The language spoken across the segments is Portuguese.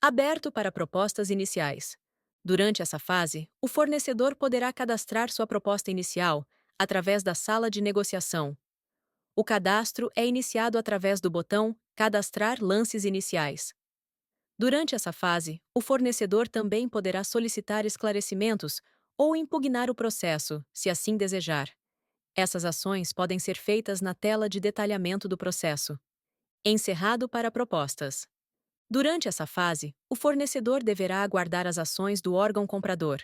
Aberto para propostas iniciais. Durante essa fase, o fornecedor poderá cadastrar sua proposta inicial através da sala de negociação. O cadastro é iniciado através do botão Cadastrar lances iniciais. Durante essa fase, o fornecedor também poderá solicitar esclarecimentos ou impugnar o processo, se assim desejar. Essas ações podem ser feitas na tela de detalhamento do processo. Encerrado para propostas. Durante essa fase, o fornecedor deverá aguardar as ações do órgão comprador.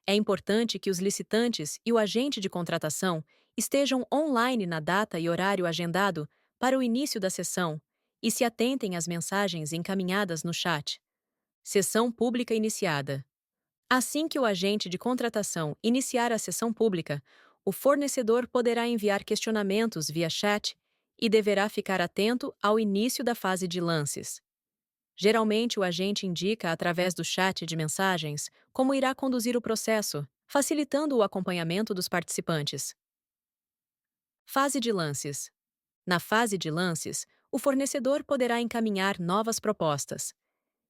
É importante que os licitantes e o agente de contratação estejam online na data e horário agendado para o início da sessão e se atentem às mensagens encaminhadas no chat. Sessão pública iniciada. Assim que o agente de contratação iniciar a sessão pública, o fornecedor poderá enviar questionamentos via chat e deverá ficar atento ao início da fase de lances. Geralmente, o agente indica através do chat de mensagens como irá conduzir o processo, facilitando o acompanhamento dos participantes. Fase de lances. Na fase de lances, o fornecedor poderá encaminhar novas propostas.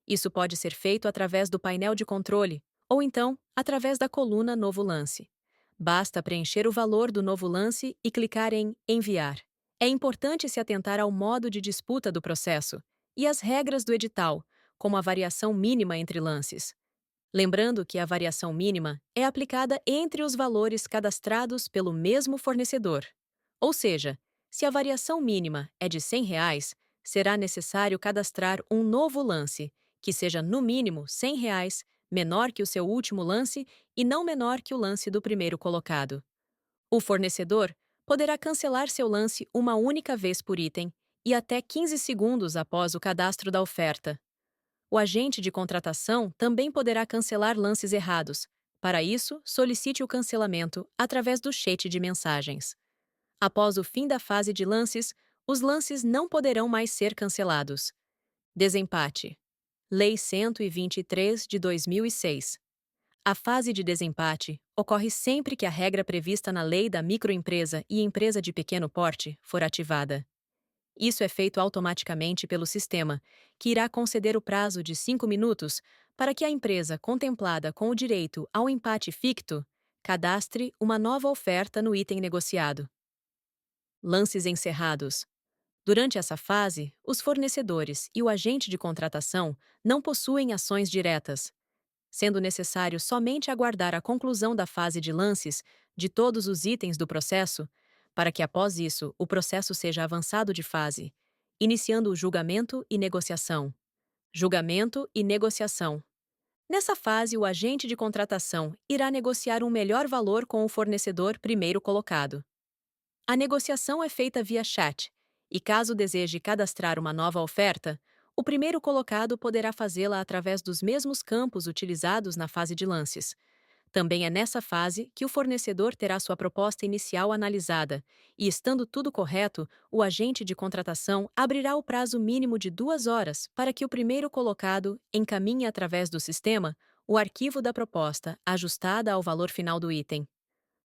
Isso pode ser feito através do painel de controle ou então através da coluna Novo Lance. Basta preencher o valor do novo lance e clicar em Enviar. É importante se atentar ao modo de disputa do processo e às regras do edital, como a variação mínima entre lances. Lembrando que a variação mínima é aplicada entre os valores cadastrados pelo mesmo fornecedor. Ou seja, se a variação mínima é de R$ 100, será necessário cadastrar um novo lance, que seja no mínimo R$ 100, menor que o seu último lance e não menor que o lance do primeiro colocado. O fornecedor poderá cancelar seu lance uma única vez por item e até 15 segundos após o cadastro da oferta. O agente de contratação também poderá cancelar lances errados. Para isso, solicite o cancelamento através do chat de mensagens. Após o fim da fase de lances, os lances não poderão mais ser cancelados. Desempate. Lei 123 de 2006. A fase de desempate ocorre sempre que a regra prevista na Lei da Microempresa e Empresa de Pequeno Porte for ativada. Isso é feito automaticamente pelo sistema, que irá conceder o prazo de 5 minutos para que a empresa contemplada com o direito ao empate ficto cadastre uma nova oferta no item negociado. Lances encerrados. Durante essa fase, os fornecedores e o agente de contratação não possuem ações diretas, sendo necessário somente aguardar a conclusão da fase de lances de todos os itens do processo, para que após isso o processo seja avançado de fase, iniciando o julgamento e negociação. Julgamento e negociação. Nessa fase, o agente de contratação irá negociar um melhor valor com o fornecedor primeiro colocado. A negociação é feita via chat, e caso deseje cadastrar uma nova oferta, o primeiro colocado poderá fazê-la através dos mesmos campos utilizados na fase de lances. Também é nessa fase que o fornecedor terá sua proposta inicial analisada, e, estando tudo correto, o agente de contratação abrirá o prazo mínimo de 2 horas para que o primeiro colocado encaminhe através do sistema o arquivo da proposta ajustada ao valor final do item.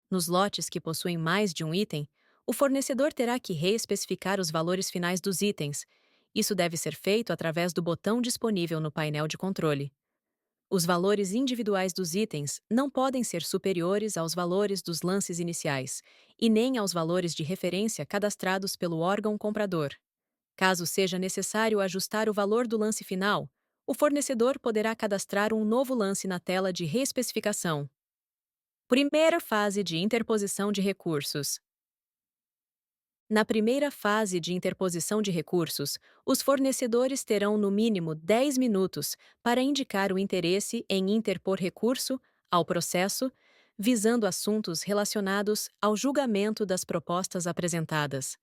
Nos lotes que possuem mais de um item, o fornecedor terá que reespecificar os valores finais dos itens. Isso deve ser feito através do botão disponível no painel de controle. Os valores individuais dos itens não podem ser superiores aos valores dos lances iniciais, e nem aos valores de referência cadastrados pelo órgão comprador. Caso seja necessário ajustar o valor do lance final, o fornecedor poderá cadastrar um novo lance na tela de reespecificação. Primeira fase de interposição de recursos. Na primeira fase de interposição de recursos, os fornecedores terão no mínimo 10 minutos para indicar o interesse em interpor recurso ao processo, visando assuntos relacionados ao julgamento das propostas apresentadas.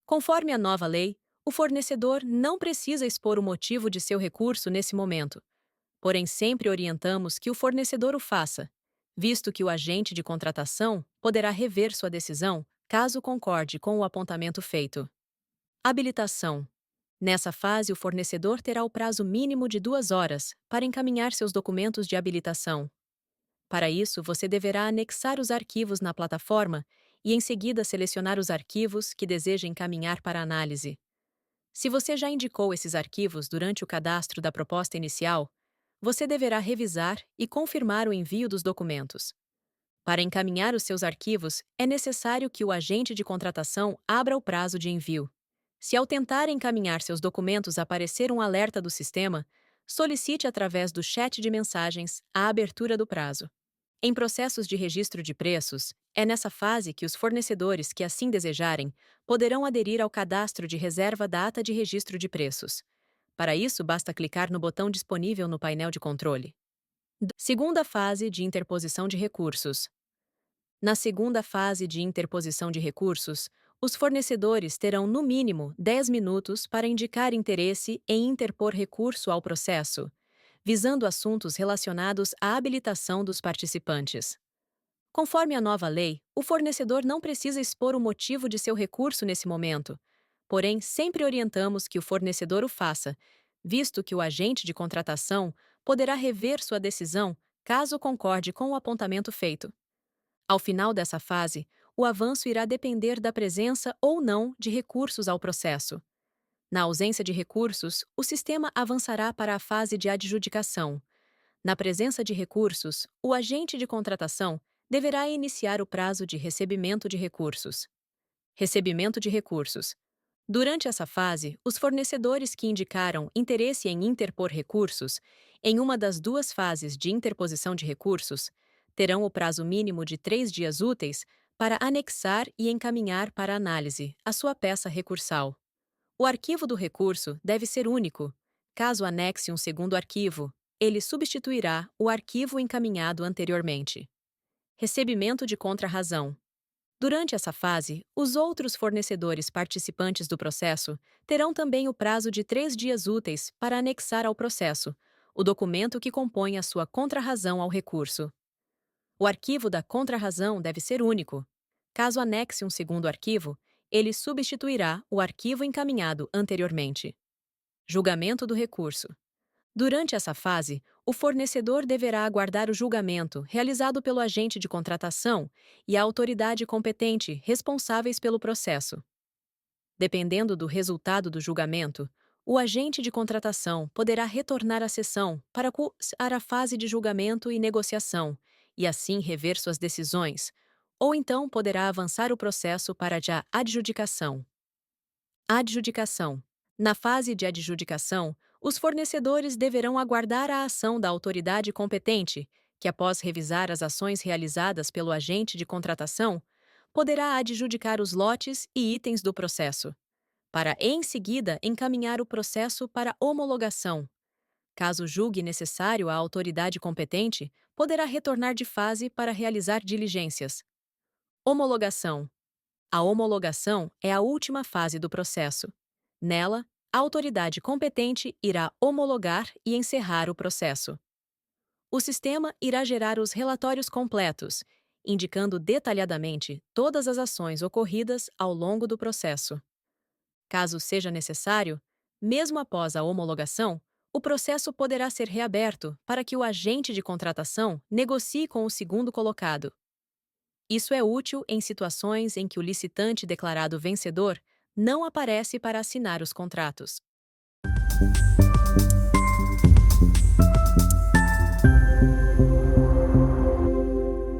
Conforme a nova lei, o fornecedor não precisa expor o motivo de seu recurso nesse momento. Porém, sempre orientamos que o fornecedor o faça, visto que o agente de contratação poderá rever sua decisão caso concorde com o apontamento feito. Habilitação. Nessa fase, o fornecedor terá o prazo mínimo de 2 horas para encaminhar seus documentos de habilitação. Para isso, você deverá anexar os arquivos na plataforma e, em seguida, selecionar os arquivos que deseja encaminhar para análise. Se você já indicou esses arquivos durante o cadastro da proposta inicial, você deverá revisar e confirmar o envio dos documentos. Para encaminhar os seus arquivos, é necessário que o agente de contratação abra o prazo de envio. Se ao tentar encaminhar seus documentos aparecer um alerta do sistema, solicite através do chat de mensagens a abertura do prazo. Em processos de registro de preços, é nessa fase que os fornecedores que assim desejarem poderão aderir ao cadastro de reserva da ata de registro de preços. Para isso, basta clicar no botão disponível no painel de controle. Segunda fase de interposição de recursos. Na segunda fase de interposição de recursos, os fornecedores terão no mínimo 10 minutos para indicar interesse em interpor recurso ao processo, visando assuntos relacionados à habilitação dos participantes. Conforme a nova lei, o fornecedor não precisa expor o motivo de seu recurso nesse momento, porém, sempre orientamos que o fornecedor o faça, visto que o agente de contratação poderá rever sua decisão caso concorde com o apontamento feito. Ao final dessa fase, o avanço irá depender da presença ou não de recursos ao processo. Na ausência de recursos, o sistema avançará para a fase de adjudicação. Na presença de recursos, o agente de contratação deverá iniciar o prazo de recebimento de recursos. Recebimento de recursos. Durante essa fase, os fornecedores que indicaram interesse em interpor recursos, em uma das duas fases de interposição de recursos, terão o prazo mínimo de 3 dias úteis para anexar e encaminhar para análise a sua peça recursal. O arquivo do recurso deve ser único. Caso anexe um segundo arquivo, ele substituirá o arquivo encaminhado anteriormente. Recebimento de contrarrazão. Durante essa fase, os outros fornecedores participantes do processo terão também o prazo de 3 dias úteis para anexar ao processo o documento que compõe a sua contrarrazão ao recurso. O arquivo da contrarrazão deve ser único. Caso anexe um segundo arquivo, ele substituirá o arquivo encaminhado anteriormente. Julgamento do recurso. Durante essa fase, o fornecedor deverá aguardar o julgamento realizado pelo agente de contratação e a autoridade competente responsáveis pelo processo. Dependendo do resultado do julgamento, o agente de contratação poderá retornar à sessão para cursar a fase de julgamento e negociação, e assim rever suas decisões, ou então poderá avançar o processo para a adjudicação. Adjudicação. Na fase de adjudicação, os fornecedores deverão aguardar a ação da autoridade competente, que, após revisar as ações realizadas pelo agente de contratação, poderá adjudicar os lotes e itens do processo, para, em seguida, encaminhar o processo para homologação. Caso julgue necessário a autoridade competente, poderá retornar de fase para realizar diligências. Homologação. A homologação é a última fase do processo. Nela, a autoridade competente irá homologar e encerrar o processo. O sistema irá gerar os relatórios completos, indicando detalhadamente todas as ações ocorridas ao longo do processo. Caso seja necessário, mesmo após a homologação, o processo poderá ser reaberto para que o agente de contratação negocie com o segundo colocado. Isso é útil em situações em que o licitante declarado vencedor não aparece para assinar os contratos.